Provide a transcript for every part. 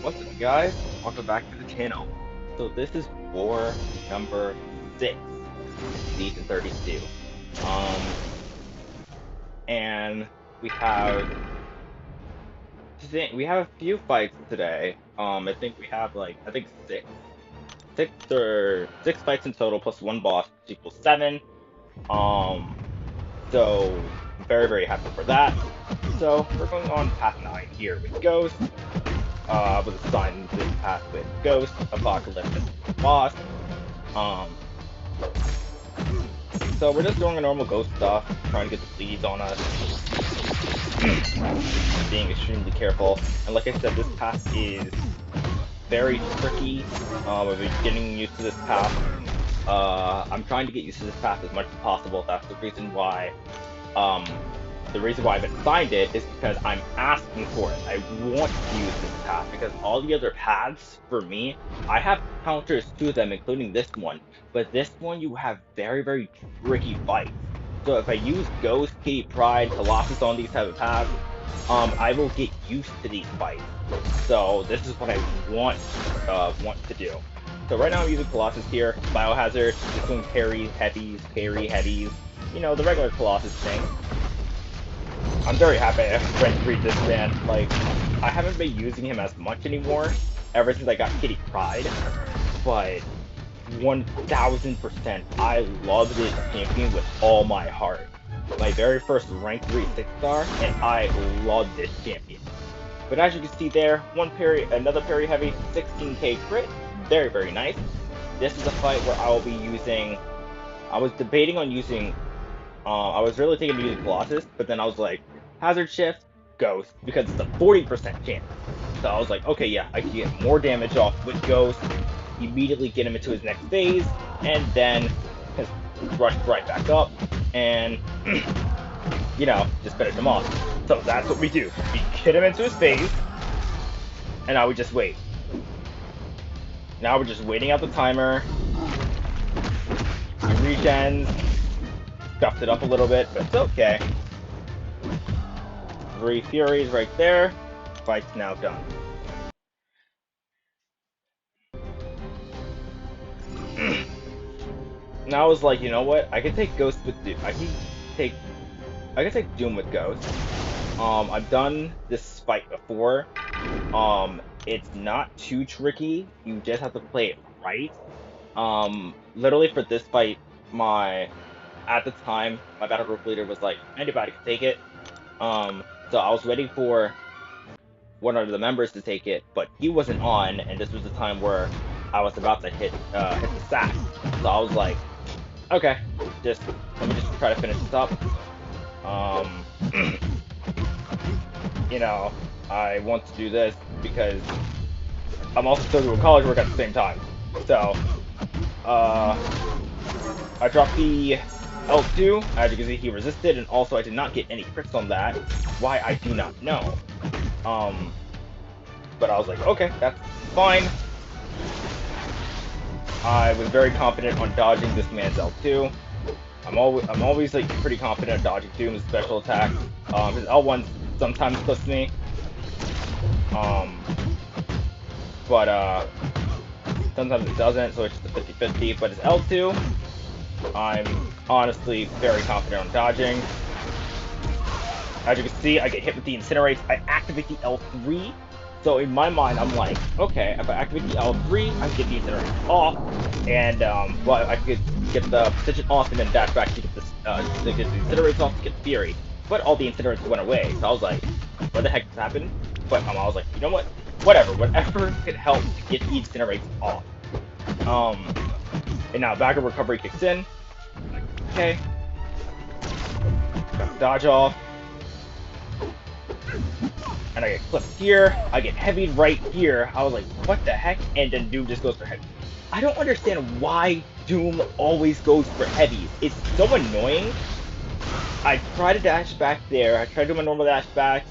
What's up, guys? Welcome back to the channel. So this is war number 6, season 32. Um, and we have a few fights today. I think we have six fights in total plus one boss, which equals 7. Um, so I'm very happy for that. So we're going on path 9 here with Ghost. Was assigned this path with Ghost, Apocalypse, and Boss. Um, so we're just doing a normal Ghost stuff, trying to get the leads on us, being extremely careful. And like I said, this path is very tricky. I've been getting used to this path. I'm trying to get used to this path as much as possible. That's the reason why I've assigned it is because I'm asking for it. I want to use this path because all the other paths, for me, I have counters to them, including this one. But this one, you have very tricky fights. So if I use Ghost, Kitty Pryde, Colossus on these type of paths, I will get used to these fights. So this is what I want to do. So right now I'm using Colossus here, Biohazard, just doing parry heavies, you know, the regular Colossus thing. I'm very happy I went through this man. Like, I haven't been using him as much anymore ever since I got Kitty Pryde, but 1000%, I love this champion with all my heart. My very first rank 3 6-star, and I love this champion. But as you can see there, one parry, another parry heavy, 16k crit, very nice. This is a fight where I will be using. I was debating on using. I was really thinking of using Colossus, but then I was like, Hazard Shift, Ghost, because it's a 40% chance. So I was like, okay, yeah, I can get more damage off with Ghost, immediately get him into his next phase, and then just rush right back up, and, you know, just finish him off. So that's what we do. We get him into his phase, and now we just wait. Now we're just waiting out the timer. He regens, scuffed it up a little bit, but it's okay. 3 Furies right there. Fight's now done. Now I was like, you know what? I can take Ghost with Doom. Take I can take Doom with Ghost. I've done this fight before. It's not too tricky. You just have to play it right. Literally for this fight, at the time, my battle group leader was like, anybody can take it. So I was waiting for one of the members to take it, but he wasn't on, and this was the time where I was about to hit the sack. So I was like, okay, let me just try to finish this up. You know, I want to do this because I'm also still doing college work at the same time. So, I dropped the L2. As you can see, he resisted, and also I did not get any crits on that. Why, I do not know. But I was like, okay, that's fine. I was very confident on dodging this man's L2. I'm always like pretty confident at dodging Doom's special attack. His L1 sometimes clips me. But sometimes it doesn't, so it's just a 50-50. But his L2, I'm honestly very confident on dodging. As you can see, I get hit with the Incinerates. I activate the L3. So in my mind, I'm like, okay, if I activate the L3, I can get the Incinerates off, and well, I could get the Precision off and then dash back to get the Incinerates off to get the Fury. But all the Incinerates went away, so I was like, what the heck just happened? But I was like, you know what? Whatever could help to get the Incinerates off. And now backup recovery kicks in. Like, okay, got the dodge off. And I get clipped here, I get heavied right here. I was like, what the heck? And then Doom just goes for heavy. I don't understand why Doom always goes for heavies. It's so annoying. I tried to dash back there. I tried to do my normal dash back,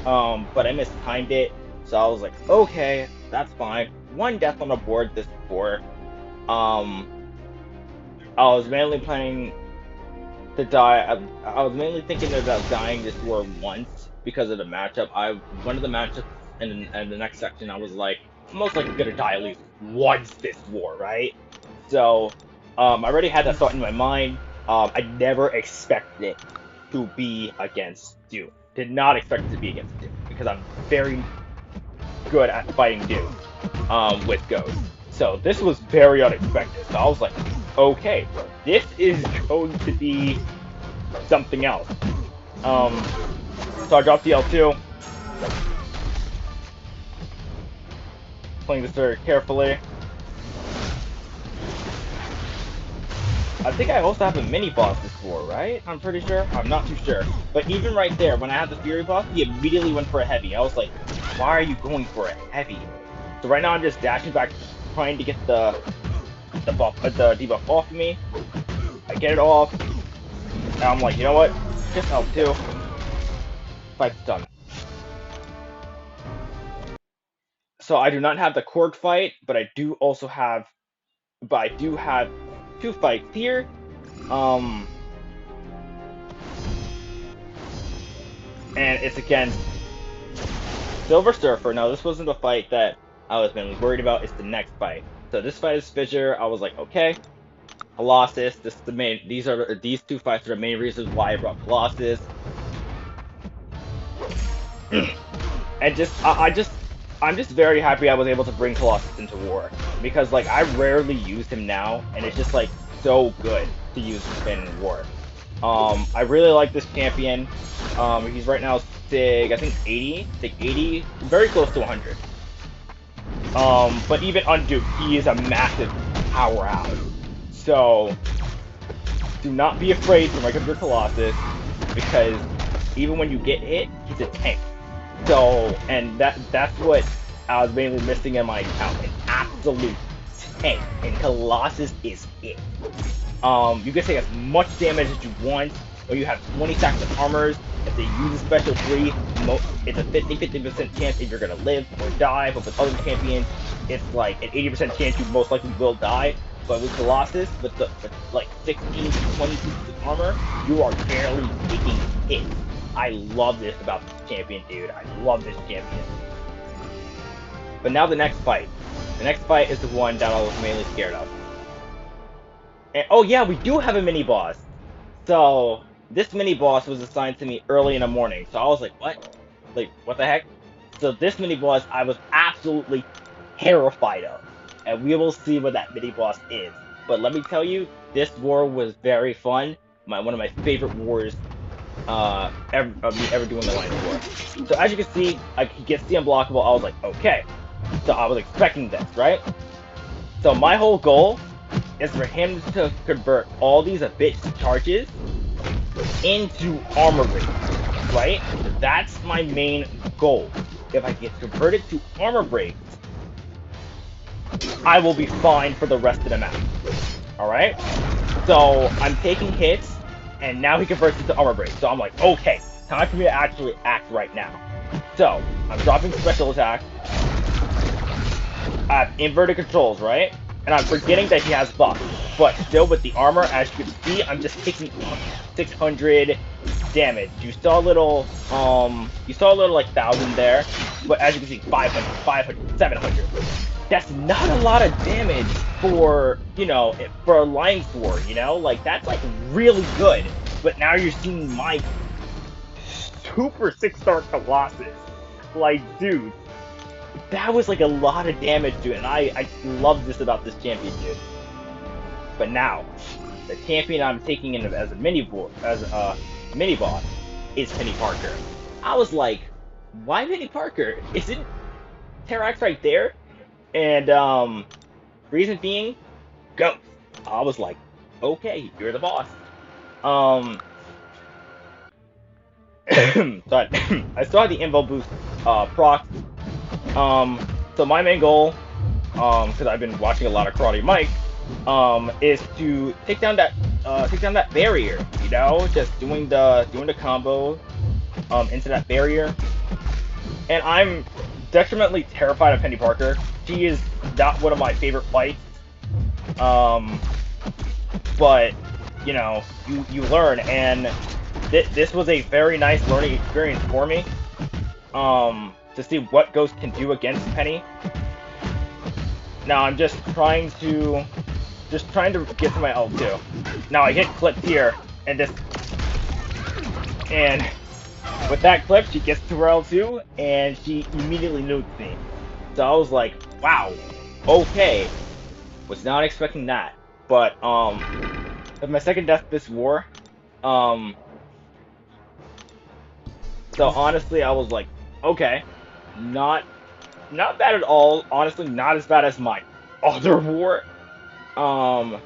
but I mistimed it. So I was like, okay, that's fine. One death on the board this before. I was mainly planning to die. I was mainly thinking about dying this war once because of the matchup. One of the matchups and the next section, I was like, I'm most likely gonna die at least once this war, right? So, I already had that thought in my mind. I never expected it to be against Duke. Did not expect it to be against Duke because I'm very good at fighting Duke with Ghost. So this was very unexpected. So I was like, okay, this is going to be something else. So I dropped the L2, playing this very carefully. I think I also have a mini boss this war, right? I'm pretty sure. I'm not too sure. But even right there, when I had the Fury boss, he immediately went for a heavy. I was like, why are you going for a heavy? So right now I'm just dashing back, trying to get the debuff off of me. I get it off. And I'm like, you know what? Just L2. Fight's done. So I do not have the Korg fight, but I do have two fights here. And it's against Silver Surfer. Now, this wasn't the fight that I was mainly worried about. It's the next fight. So this fight is Fissure. I was like, okay, Colossus. This is the main. These two fights are the main reasons why I brought Colossus. And I'm just very happy I was able to bring Colossus into war because like I rarely use him now, and it's just like so good to use him in war. I really like this champion. He's right now Sig, I think 80, very close to 100. But even on Duke, he is a massive powerhouse. So do not be afraid to rank up your Colossus because even when you get hit, he's a tank. So, and that's what I was mainly missing in my account, an absolute tank, and Colossus is it. You can take as much damage as you want, or you have 20 stacks of armors. If they use a special 3, it's a 50% chance if you're gonna live or die, but with other champions, it's like an 80% chance you most likely will die. But with Colossus, with like 16 to 20 pieces of armor, you are barely taking hits. I love this about this champion, dude. I love this champion. But now the next fight. The next fight is the one that I was mainly scared of. And, oh yeah, we do have a mini-boss. So, this mini-boss was assigned to me early in the morning. So I was like, what? Like, what the heck? So this mini-boss I was absolutely terrified of. And we will see what that mini-boss is. But let me tell you, this war was very fun. One of my favorite wars ever doing the Alliance War. So as you can see, he gets the unblockable. I was like, okay. So I was expecting this, right? So my whole goal is for him to convert all these Abyss charges into armor rate, right? That's my main goal. If I get converted to armor rate, I will be fine for the rest of the map. Alright? So I'm taking hits, and now he converts it to armor break. So I'm like, okay, time for me to actually act right now. So, I'm dropping special attack. I have inverted controls, right? And I'm forgetting that he has buff. But still with the armor, as you can see, I'm just taking 600 damage. You saw a little like 1,000 there. But as you can see, 500, 700. That's not a lot of damage for, you know, for Alliance War, you know? Like, that's, like, really good. But now you're seeing my super 6-star Colossus. Like, dude, that was, like, a lot of damage, dude. And I love this about this champion, dude. But now, the champion I'm taking in as a mini-boss is Penny Parker. I was like, why Penny Parker? Isn't Terrax right there? And, reason being, Ghost. I was like, okay, you're the boss. So I still had the Invo Boost, proc. So my main goal, because I've been watching a lot of Karate Mike, is to take down that barrier, you know? Just doing the combo, into that barrier. And I'm detrimentally terrified of Penny Parker. She is not one of my favorite fights. But, you know, you learn, and this was a very nice learning experience for me. to see what Ghost can do against Penny. Now I'm just trying to get to my L2. Now I get clipped here, and with that clip, she gets to her L2, and she immediately nuked me. So I was like, wow, okay. Was not expecting that. But, with my second death this war, so honestly, I was like, okay, not bad at all. Honestly, not as bad as my other war. So,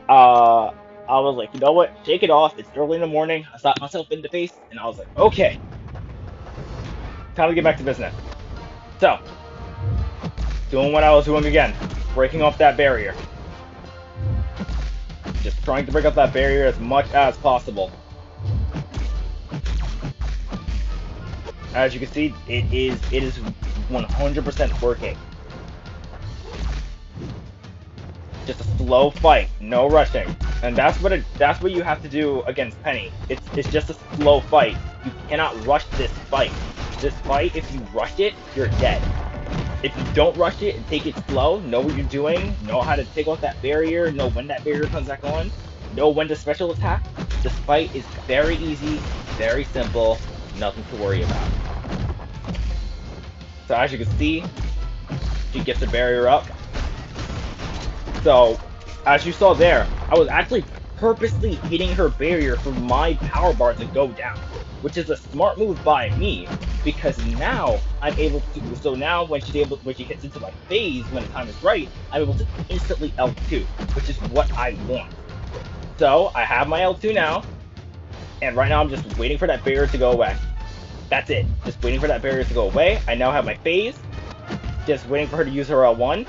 I was like, you know what? Shake it off. It's early in the morning. I slapped myself in the face, and I was like, okay, time to get back to business. So, doing what I was doing again, breaking off that barrier. Just trying to break up that barrier as much as possible. As you can see, it is 100% working. Just a slow fight, no rushing, and that's what you have to do against Penny. It's just a slow fight. You cannot rush this fight. This fight, if you rush it, you're dead. If you don't rush it and take it slow, know what you're doing, know how to take off that barrier, know when that barrier comes back on, know when to special attack, this fight is very easy, very simple, nothing to worry about. So as you can see, she gets the barrier up. So, as you saw there, I was actually purposely hitting her barrier for my power bar to go down, which is a smart move by me, because now I'm able to, so now when she hits into my phase when the time is right, I'm able to instantly L2, which is what I want. So, I have my L2 now, and right now I'm just waiting for that barrier to go away. That's it, just waiting for that barrier to go away. I now have my phase, just waiting for her to use her L1.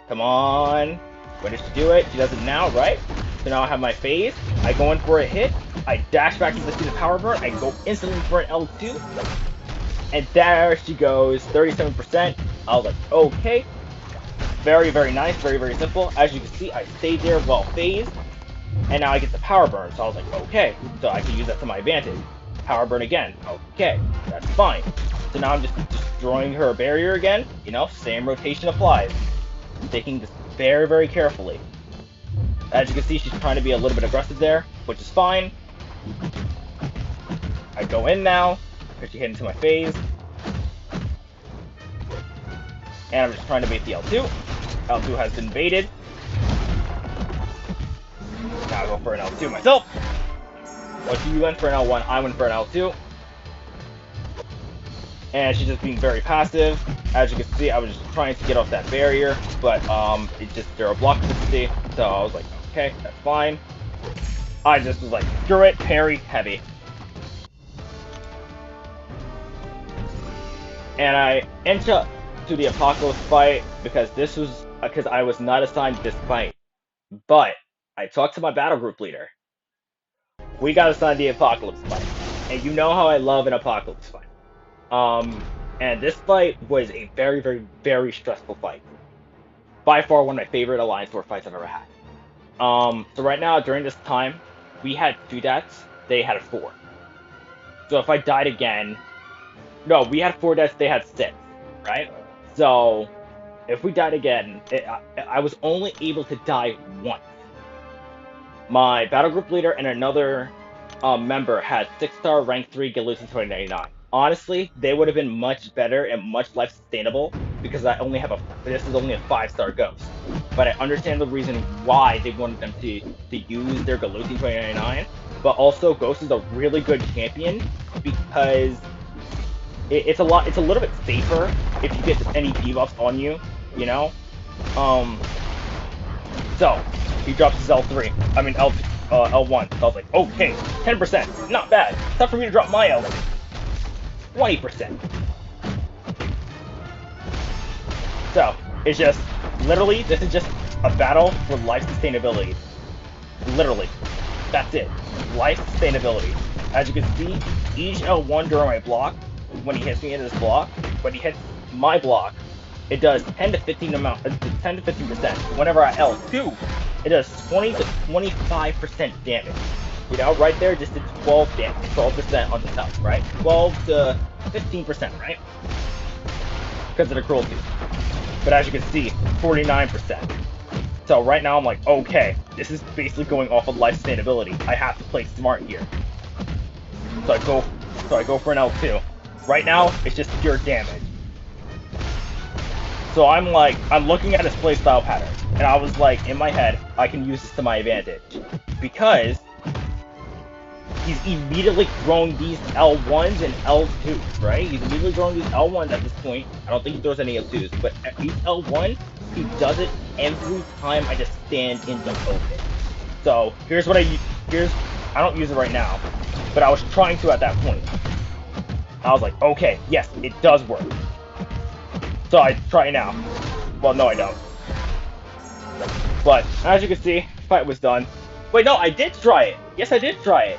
Come on. When does she do it? She does it now, right? So now I have my phase. I go in for a hit. I dash back into the power burn. I go instantly for an L2. And there she goes, 37%. I was like, okay. Very, very nice. Very, very simple. As you can see, I stayed there while phased. And now I get the power burn. So I was like, okay. So I can use that to my advantage. Power burn again. Okay. That's fine. So now I'm just destroying her barrier again. You know, same rotation applies. Taking this very, very carefully. As you can see, she's trying to be a little bit aggressive there, which is fine. I go in now, because she hit into my phase. And I'm just trying to bait the L2. L2 has been baited. Now I go for an L2 myself. Once you went for an L1, I went for an L2. And she's just being very passive. As you can see, I was just trying to get off that barrier, but it just zero block efficiency. So I was like, okay, that's fine. I just was like, screw it, parry heavy. And I enter to the Apocalypse fight because I was not assigned this fight. But I talked to my battle group leader. We got assigned the Apocalypse fight, and you know how I love an Apocalypse fight. And this fight was a very, very, very stressful fight. By far one of my favorite Alliance War fights I've ever had. So right now, during this time, we had 2 deaths, they had 4. So if I died again... No, we had 4 deaths, they had 6, right? So, if we died again, I was only able to die once. My battle group leader and another member had 6-star rank 3 Galutin 2099. Honestly, they would have been much better and much less sustainable because this is only a 5-star Ghost. But I understand the reason why they wanted them to use their Galutin 2099. But also, Ghost is a really good champion because it's a little bit safer if you get any debuffs on you, you know. So he drops his L1. So I was like, okay, 10%, not bad. It's time for me to drop my L1. 20%. So, it's just, literally, this is just a battle for life sustainability. Literally. That's it. Life sustainability. As you can see, each L1 during my block, when he hits me in this block, when he hits my block, it does 10 to 15%. Whenever I L2, it does 20 to 25% damage. You know, right there just did 12 damage, 12% on the health, right? 12 to 15%, right? Because of the cruelty. But as you can see, 49%. So right now I'm like, okay, this is basically going off of life sustainability. I have to play smart here. So I go for an L2. Right now, it's just pure damage. So I'm like, I'm looking at his playstyle pattern, and I was like, in my head, I can use this to my advantage. Because he's immediately throwing these L1s and L2s, right? He's immediately throwing these L1s at this point. I don't think he throws any L2s, but at each L1, he does it every time I just stand in the open. So here's what I don't use it right now, but I was trying to at that point. I was like, okay, yes, it does work. So I try it now. Well, no, I don't. But as you can see, fight was done. Wait, no, I did try it. Yes, I did try it.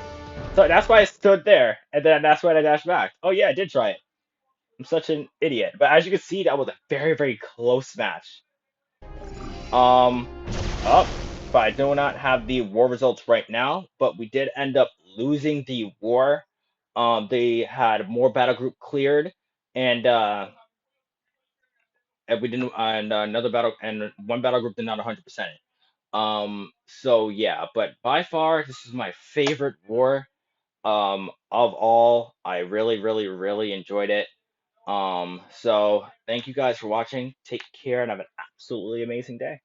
So that's why I stood there, and then that's why I dashed back. Oh yeah, I did try it. I'm such an idiot. But as you can see, that was a very, very close match. Um, up. But I do not have the war results right now. But we did end up losing the war. They had more battle group cleared, and we didn't, and another battle, and one battle group did not 100%. So yeah, but by far, this is my favorite war. Of all, I really, really, really enjoyed it. So thank you guys for watching. Take care and have an absolutely amazing day.